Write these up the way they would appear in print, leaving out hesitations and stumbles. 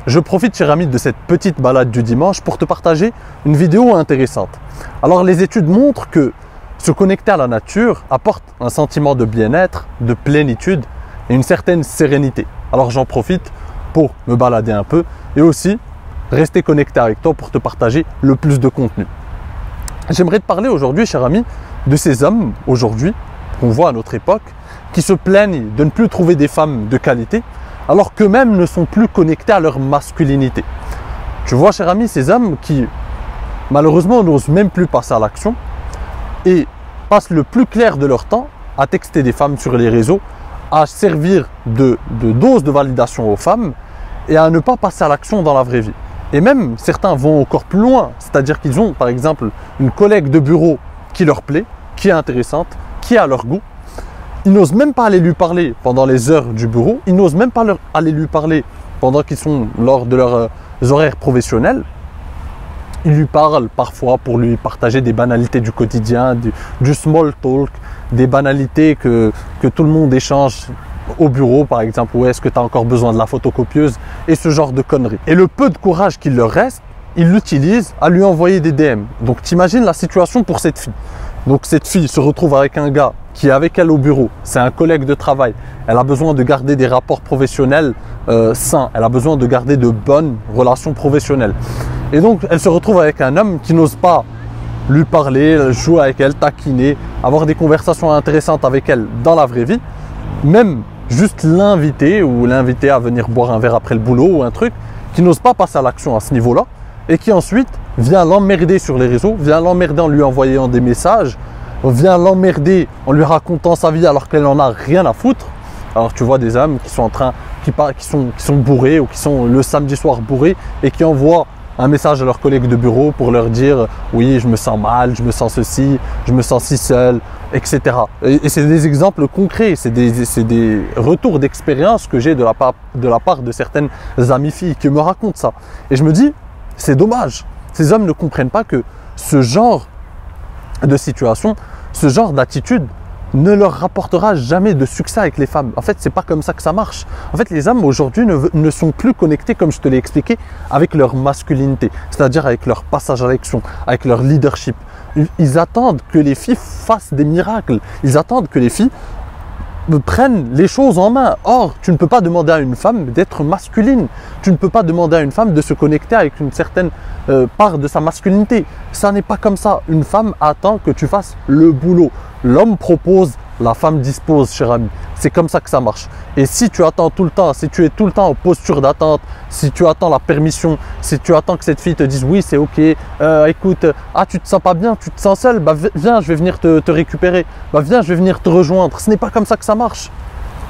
Je profite, cher ami, de cette petite balade du dimanche pour te partager une vidéo intéressante. Alors, les études montrent que se connecter à la nature apporte un sentiment de bien-être, de plénitude et une certaine sérénité. Alors, j'en profite pour me balader un peu et aussi rester connecté avec toi pour te partager le plus de contenu. J'aimerais te parler aujourd'hui, cher ami, de ces hommes, aujourd'hui, qu'on voit à notre époque, qui se plaignent de ne plus trouver des femmes de qualité, alors qu'eux-mêmes ne sont plus connectés à leur masculinité. Tu vois, cher ami, ces hommes qui, malheureusement, n'osent même plus passer à l'action et passent le plus clair de leur temps à texter des femmes sur les réseaux, à servir de dose de validation aux femmes et à ne pas passer à l'action dans la vraie vie. Et même, certains vont encore plus loin, c'est-à-dire qu'ils ont, par exemple, une collègue de bureau qui leur plaît, qui est intéressante, qui est à leur goût. Ils n'osent même pas aller lui parler pendant les heures du bureau, ils n'osent même pas aller lui parler pendant qu'ils sont lors de leurs horaires professionnels. Ils lui parlent parfois pour lui partager des banalités du quotidien, du small talk, des banalités que tout le monde échange au bureau, par exemple, où est-ce que tu as encore besoin de la photocopieuse et ce genre de conneries. Et le peu de courage qu'il leur reste, ils l'utilisent à lui envoyer des DM. Donc t'imagines la situation pour cette fille. Donc cette fille se retrouve avec un gars qui est avec elle au bureau, c'est un collègue de travail, elle a besoin de garder des rapports professionnels sains, elle a besoin de garder de bonnes relations professionnelles. Et donc elle se retrouve avec un homme qui n'ose pas lui parler, jouer avec elle, taquiner, avoir des conversations intéressantes avec elle dans la vraie vie, même juste l'inviter ou l'inviter à venir boire un verre après le boulot ou un truc, qui n'ose pas passer à l'action à ce niveau-là et qui ensuite vient l'emmerder sur les réseaux, vient l'emmerder en lui envoyant des messages, vient l'emmerder en lui racontant sa vie alors qu'elle n'en a rien à foutre. Alors tu vois des hommes qui sont en train, qui sont bourrés ou qui sont le samedi soir bourrés et qui envoient un message à leurs collègues de bureau pour leur dire « oui, je me sens mal, je me sens ceci, je me sens si seul », etc. Et c'est des exemples concrets, c'est des retours d'expérience que j'ai de la part de certaines amies filles qui me racontent ça. Et je me dis, c'est dommage, ces hommes ne comprennent pas que ce genre de situation, ce genre d'attitude ne leur rapportera jamais de succès avec les femmes. En fait, c'est pas comme ça que ça marche. En fait, les hommes aujourd'hui ne sont plus connectés, comme je te l'ai expliqué, avec leur masculinité, c'est-à-dire avec leur passage à l'action, avec leur leadership. Ils attendent que les filles fassent des miracles. Ils attendent que les filles prennent les choses en main. Or, tu ne peux pas demander à une femme d'être masculine. Tu ne peux pas demander à une femme de se connecter avec une certaine part de sa masculinité. Ça n'est pas comme ça. Une femme attend que tu fasses le boulot. L'homme propose, la femme dispose, cher ami. C'est comme ça que ça marche. Et si tu attends tout le temps, si tu es tout le temps en posture d'attente, si tu attends la permission, si tu attends que cette fille te dise oui, c'est ok, écoute, tu te sens pas bien, tu te sens seul, bah viens, je vais venir te récupérer, bah viens, je vais venir te rejoindre. Ce n'est pas comme ça que ça marche.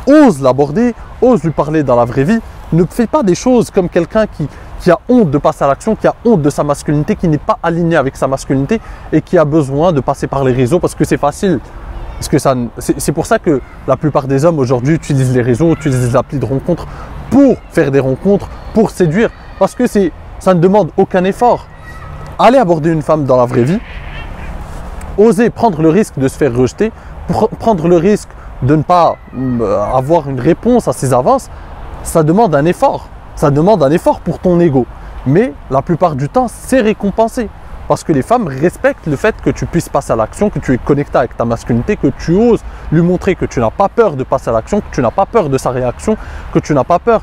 Ose l'aborder, ose lui parler dans la vraie vie. Ne fais pas des choses comme quelqu'un qui a honte de passer à l'action, qui a honte de sa masculinité, qui n'est pas aligné avec sa masculinité et qui a besoin de passer par les réseaux parce que c'est facile. C'est pour ça que la plupart des hommes aujourd'hui utilisent les réseaux, utilisent les applis de rencontres pour faire des rencontres, pour séduire, parce que ça ne demande aucun effort. Aller aborder une femme dans la vraie vie, oser prendre le risque de se faire rejeter, prendre le risque de ne pas avoir une réponse à ses avances, ça demande un effort. Ça demande un effort pour ton ego. Mais la plupart du temps, c'est récompensé. Parce que les femmes respectent le fait que tu puisses passer à l'action, que tu es connecté avec ta masculinité, que tu oses lui montrer que tu n'as pas peur de passer à l'action, que tu n'as pas peur de sa réaction, que tu n'as pas peur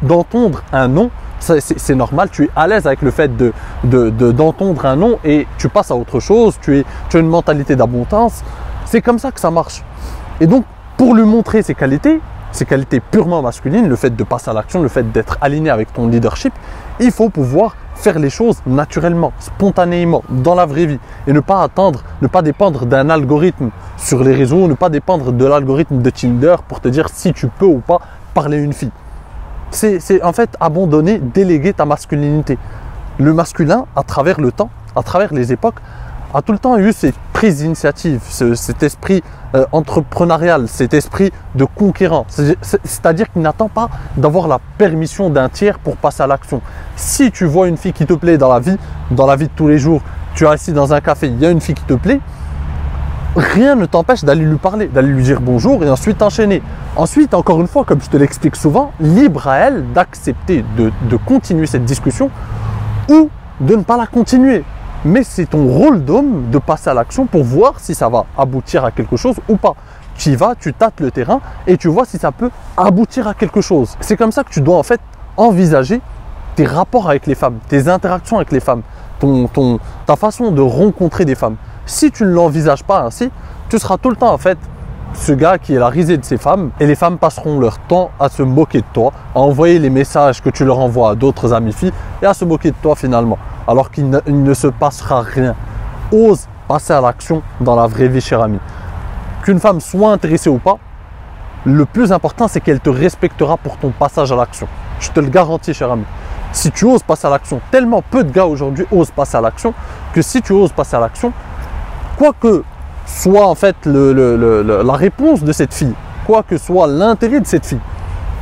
d'entendre un non. C'est normal, tu es à l'aise avec le fait d'entendre un non et tu passes à autre chose, tu as une mentalité d'abondance. C'est comme ça que ça marche. Et donc, pour lui montrer ses qualités purement masculines, le fait de passer à l'action, le fait d'être aligné avec ton leadership, il faut pouvoir faire les choses naturellement, spontanément, dans la vraie vie et ne pas attendre, ne pas dépendre d'un algorithme sur les réseaux, ne pas dépendre de l'algorithme de Tinder pour te dire si tu peux ou pas parler à une fille. C'est en fait abandonner, déléguer ta masculinité. Le masculin, à travers le temps, à travers les époques, a tout le temps eu cette prise d'initiative, cet esprit entrepreneurial, cet esprit de conquérant. C'est-à-dire qu'il n'attend pas d'avoir la permission d'un tiers pour passer à l'action. Si tu vois une fille qui te plaît dans la vie de tous les jours, tu es assis dans un café, il y a une fille qui te plaît, rien ne t'empêche d'aller lui parler, d'aller lui dire bonjour et ensuite enchaîner. Ensuite, encore une fois, comme je te l'explique souvent, libre à elle d'accepter de continuer cette discussion ou de ne pas la continuer. Mais c'est ton rôle d'homme de passer à l'action pour voir si ça va aboutir à quelque chose ou pas. Tu y vas, tu tâtes le terrain et tu vois si ça peut aboutir à quelque chose. C'est comme ça que tu dois en fait envisager tes rapports avec les femmes, tes interactions avec les femmes, ta façon de rencontrer des femmes. Si tu ne l'envisages pas ainsi, tu seras tout le temps en fait ce gars qui est la risée de ces femmes et les femmes passeront leur temps à se moquer de toi, à envoyer les messages que tu leur envoies à d'autres amies filles et à se moquer de toi finalement, alors qu'il ne se passera rien. Ose passer à l'action dans la vraie vie, cher ami. Qu'une femme soit intéressée ou pas, le plus important c'est qu'elle te respectera pour ton passage à l'action. Je te le garantis, cher ami. Si tu oses passer à l'action, tellement peu de gars aujourd'hui osent passer à l'action, que si tu oses passer à l'action, quoi que soit en fait la réponse de cette fille, quoi que soit l'intérêt de cette fille,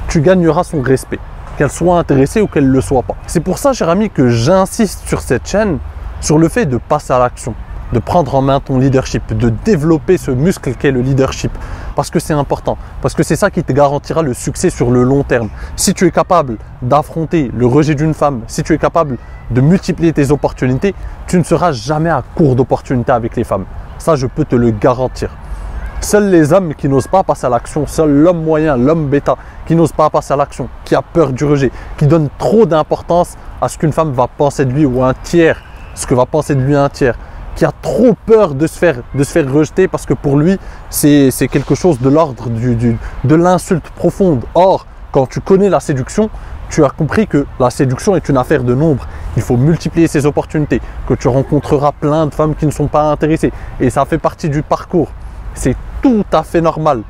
tu gagneras son respect, qu'elle soit intéressée ou qu'elle ne le soit pas. C'est pour ça, cher ami, que j'insiste sur cette chaîne, sur le fait de passer à l'action, de prendre en main ton leadership, de développer ce muscle qu'est le leadership, parce que c'est important, parce que c'est ça qui te garantira le succès sur le long terme. Si tu es capable d'affronter le rejet d'une femme, si tu es capable de multiplier tes opportunités, tu ne seras jamais à court d'opportunités avec les femmes. Ça, je peux te le garantir. Seuls les hommes qui n'osent pas passer à l'action, seul l'homme moyen, l'homme bêta, qui n'ose pas passer à l'action, qui a peur du rejet, qui donne trop d'importance à ce qu'une femme va penser de lui ou un tiers, ce que va penser de lui un tiers, qui a trop peur de se faire rejeter parce que pour lui, c'est quelque chose de l'ordre de l'insulte profonde. Or, quand tu connais la séduction, tu as compris que la séduction est une affaire de nombre. Il faut multiplier ses opportunités, que tu rencontreras plein de femmes qui ne sont pas intéressées. Et ça fait partie du parcours. C'est tout à fait normal.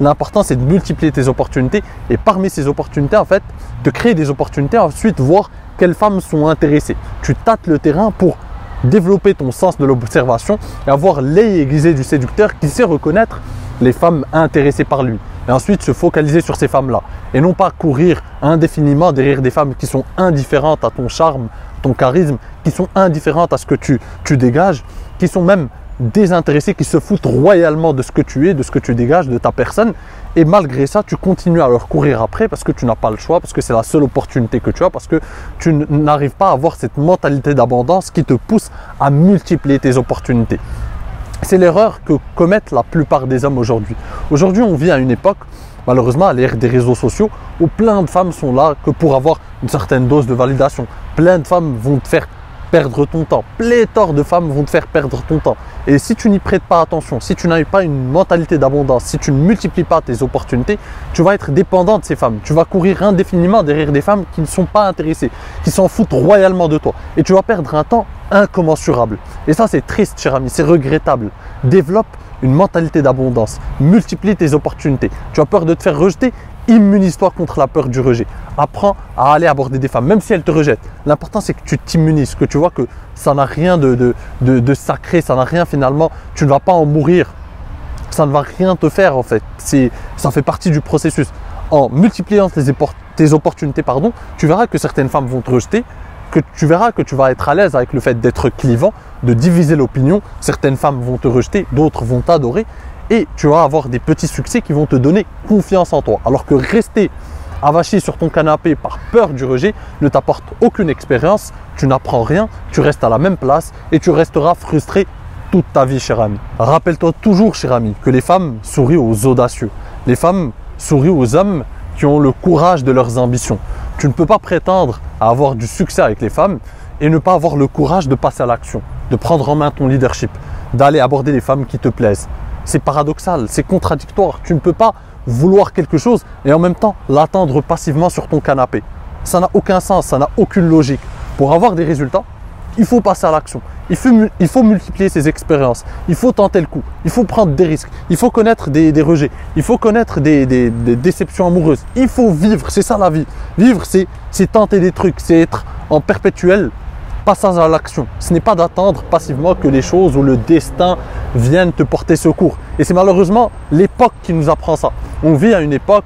L'important, c'est de multiplier tes opportunités et parmi ces opportunités, en fait, de créer des opportunités, ensuite voir quelles femmes sont intéressées. Tu tâtes le terrain pour développer ton sens de l'observation et avoir l'œil aiguisé du séducteur qui sait reconnaître les femmes intéressées par lui. Et ensuite se focaliser sur ces femmes-là. Et non pas courir indéfiniment derrière des femmes qui sont indifférentes à ton charme, ton charisme, qui sont indifférentes à ce que tu dégages, qui sont même désintéressées, qui se foutent royalement de ce que tu es, de ce que tu dégages, de ta personne. Et malgré ça, tu continues à leur courir après parce que tu n'as pas le choix, parce que c'est la seule opportunité que tu as, parce que tu n'arrives pas à avoir cette mentalité d'abondance qui te pousse à multiplier tes opportunités. C'est l'erreur que commettent la plupart des hommes aujourd'hui. Aujourd'hui, on vit à une époque, malheureusement à l'ère des réseaux sociaux, où plein de femmes sont là que pour avoir une certaine dose de validation. Plein de femmes vont te faire perdre ton temps. Pléthore de femmes vont te faire perdre ton temps. Et si tu n'y prêtes pas attention, si tu n'as pas une mentalité d'abondance, si tu ne multiplies pas tes opportunités, tu vas être dépendant de ces femmes. Tu vas courir indéfiniment derrière des femmes qui ne sont pas intéressées, qui s'en foutent royalement de toi. Et tu vas perdre un temps incommensurable. Et ça, c'est triste, cher ami, c'est regrettable. Développe une mentalité d'abondance. Multiplie tes opportunités. Tu as peur de te faire rejeter? Immunise-toi contre la peur du rejet. Apprends à aller aborder des femmes, même si elles te rejettent. L'important, c'est que tu t'immunises, que tu vois que ça n'a rien de sacré, ça n'a rien finalement. Tu ne vas pas en mourir. Ça ne va rien te faire en fait. Ça fait partie du processus. En multipliant tes opportunités, tu verras que certaines femmes vont te rejeter, que tu verras que tu vas être à l'aise avec le fait d'être clivant, de diviser l'opinion. Certaines femmes vont te rejeter, d'autres vont t'adorer. Et tu vas avoir des petits succès qui vont te donner confiance en toi. Alors que rester avachi sur ton canapé par peur du rejet ne t'apporte aucune expérience, tu n'apprends rien, tu restes à la même place et tu resteras frustré toute ta vie, cher ami. Rappelle-toi toujours, cher ami, que les femmes sourient aux audacieux. Les femmes sourient aux hommes qui ont le courage de leurs ambitions. Tu ne peux pas prétendre à avoir du succès avec les femmes et ne pas avoir le courage de passer à l'action, de prendre en main ton leadership, d'aller aborder les femmes qui te plaisent. C'est paradoxal, c'est contradictoire. Tu ne peux pas vouloir quelque chose et en même temps l'attendre passivement sur ton canapé. Ça n'a aucun sens, ça n'a aucune logique. Pour avoir des résultats, il faut passer à l'action. Il faut multiplier ses expériences. Il faut tenter le coup. Il faut prendre des risques. Il faut connaître des rejets. Il faut connaître des déceptions amoureuses. Il faut vivre, c'est ça la vie. Vivre, c'est tenter des trucs, c'est être en perpétuel passage à l'action. Ce n'est pas d'attendre passivement que les choses ou le destin viennent te porter secours. Et c'est malheureusement l'époque qui nous apprend ça. On vit à une époque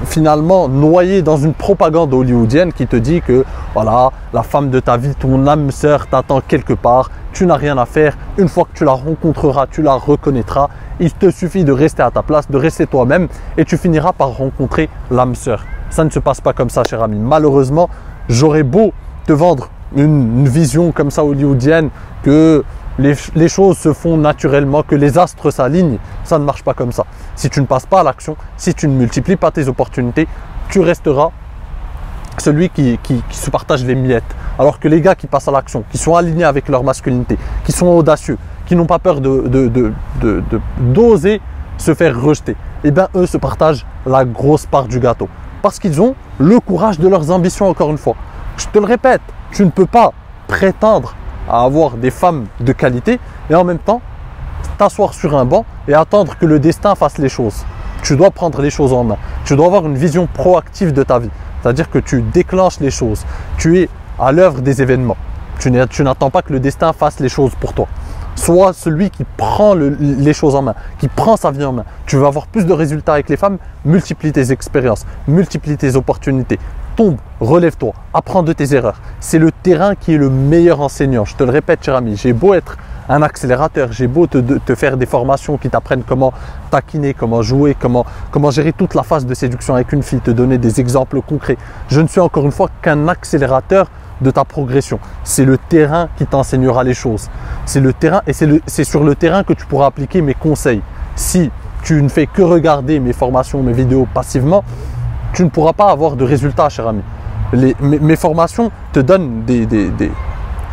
finalement noyé dans une propagande hollywoodienne qui te dit que voilà, la femme de ta vie, ton âme sœur t'attend quelque part, tu n'as rien à faire, une fois que tu la rencontreras, tu la reconnaîtras, il te suffit de rester à ta place, de rester toi-même et tu finiras par rencontrer l'âme sœur. Ça ne se passe pas comme ça, cher ami. Malheureusement, j'aurais beau te vendre une vision comme ça hollywoodienne, que les choses se font naturellement, que les astres s'alignent, ça ne marche pas comme ça. Si tu ne passes pas à l'action, si tu ne multiplies pas tes opportunités, tu resteras celui qui se partage les miettes. Alors que les gars qui passent à l'action, qui sont alignés avec leur masculinité, qui sont audacieux, qui n'ont pas peur d'oser se faire rejeter, eh bien eux se partagent la grosse part du gâteau. Parce qu'ils ont le courage de leurs ambitions, encore une fois. Je te le répète, tu ne peux pas prétendre à avoir des femmes de qualité et en même temps t'asseoir sur un banc et attendre que le destin fasse les choses. Tu dois prendre les choses en main. Tu dois avoir une vision proactive de ta vie. C'est-à-dire que tu déclenches les choses. Tu es à l'œuvre des événements. Tu n'attends pas que le destin fasse les choses pour toi. Sois celui qui prend les choses en main, qui prend sa vie en main. Tu veux avoir plus de résultats avec les femmes, multiplie tes expériences, multiplie tes opportunités. Tombe, relève-toi, apprends de tes erreurs. C'est le terrain qui est le meilleur enseignant. Je te le répète, cher ami, j'ai beau être un accélérateur, j'ai beau te faire des formations qui t'apprennent comment taquiner, comment jouer, comment gérer toute la phase de séduction avec une fille, te donner des exemples concrets. Je ne suis encore une fois qu'un accélérateur de ta progression. C'est le terrain qui t'enseignera les choses. C'est le terrain et c'est sur le terrain que tu pourras appliquer mes conseils. Si tu ne fais que regarder mes formations, mes vidéos passivement, tu ne pourras pas avoir de résultats, cher ami. Mes formations te donnent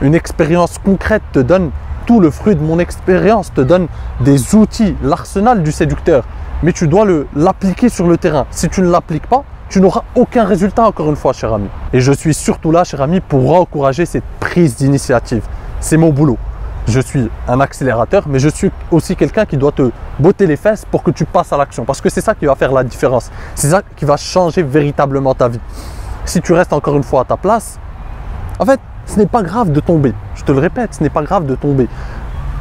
une expérience concrète, te donnent tout le fruit de mon expérience, te donne des outils, l'arsenal du séducteur. Mais tu dois l'appliquer sur le terrain. Si tu ne l'appliques pas, tu n'auras aucun résultat, encore une fois, cher ami. Et je suis surtout là, cher ami, pour encourager cette prise d'initiative. C'est mon boulot. Je suis un accélérateur, mais je suis aussi quelqu'un qui doit te botter les fesses pour que tu passes à l'action. Parce que c'est ça qui va faire la différence. C'est ça qui va changer véritablement ta vie. Si tu restes encore une fois à ta place, en fait, ce n'est pas grave de tomber. Je te le répète, ce n'est pas grave de tomber.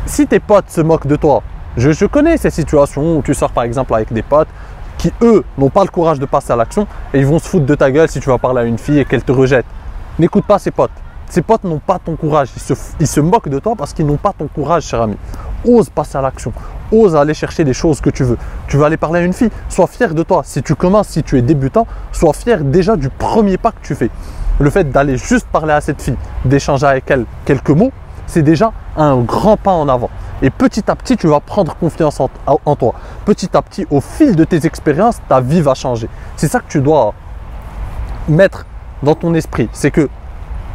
Si tes potes se moquent de toi, je connais ces situations où tu sors par exemple avec des potes qui, eux, n'ont pas le courage de passer à l'action et ils vont se foutre de ta gueule si tu vas parler à une fille et qu'elle te rejette. N'écoute pas ces potes. Ces potes n'ont pas ton courage. Ils se moquent de toi parce qu'ils n'ont pas ton courage, cher ami. Ose passer à l'action. Ose aller chercher les choses que tu veux. Tu veux aller parler à une fille. Sois fier de toi. Si tu commences, si tu es débutant, sois fier déjà du premier pas que tu fais. Le fait d'aller juste parler à cette fille, d'échanger avec elle quelques mots, c'est déjà un grand pas en avant. Et petit à petit, tu vas prendre confiance en toi. Petit à petit, au fil de tes expériences, ta vie va changer. C'est ça que tu dois mettre dans ton esprit. C'est que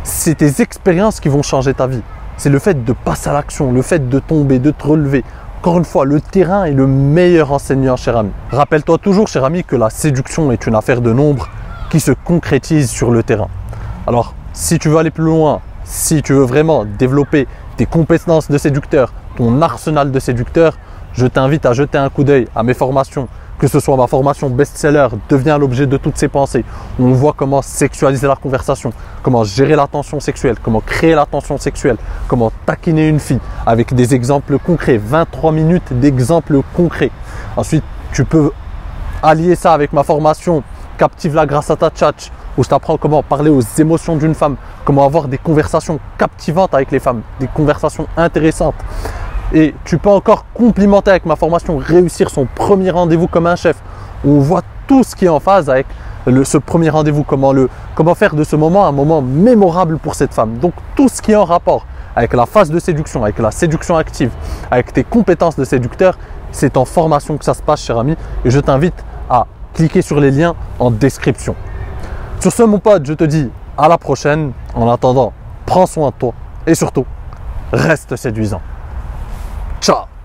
c'est tes expériences qui vont changer ta vie. C'est le fait de passer à l'action, le fait de tomber, de te relever. Encore une fois, le terrain est le meilleur enseignant, cher ami. Rappelle-toi toujours, cher ami, que la séduction est une affaire de nombre qui se concrétise sur le terrain. Alors, si tu veux aller plus loin, si tu veux vraiment développer tes compétences de séducteur, ton arsenal de séducteur, je t'invite à jeter un coup d'œil à mes formations, que ce soit ma formation best-seller, deviens l'objet de toutes ces pensées, où on voit comment sexualiser la conversation, comment gérer la tension sexuelle, comment créer la tension sexuelle, comment taquiner une fille avec des exemples concrets, 23 minutes d'exemples concrets. Ensuite, tu peux allier ça avec ma formation Captive-la grâce à ta tchatch, où je t'apprends comment parler aux émotions d'une femme, comment avoir des conversations captivantes avec les femmes, des conversations intéressantes. Et tu peux encore complimenter avec ma formation Réussir son premier rendez-vous comme un chef, où on voit tout ce qui est en phase avec ce premier rendez-vous, comment faire de ce moment un moment mémorable pour cette femme. Donc tout ce qui est en rapport avec la phase de séduction, avec la séduction active, avec tes compétences de séducteur, c'est en formation que ça se passe, cher ami, et je t'invite à cliquer sur les liens en description. Sur ce, mon pote, je te dis à la prochaine. En attendant, prends soin de toi et surtout, reste séduisant. Ciao!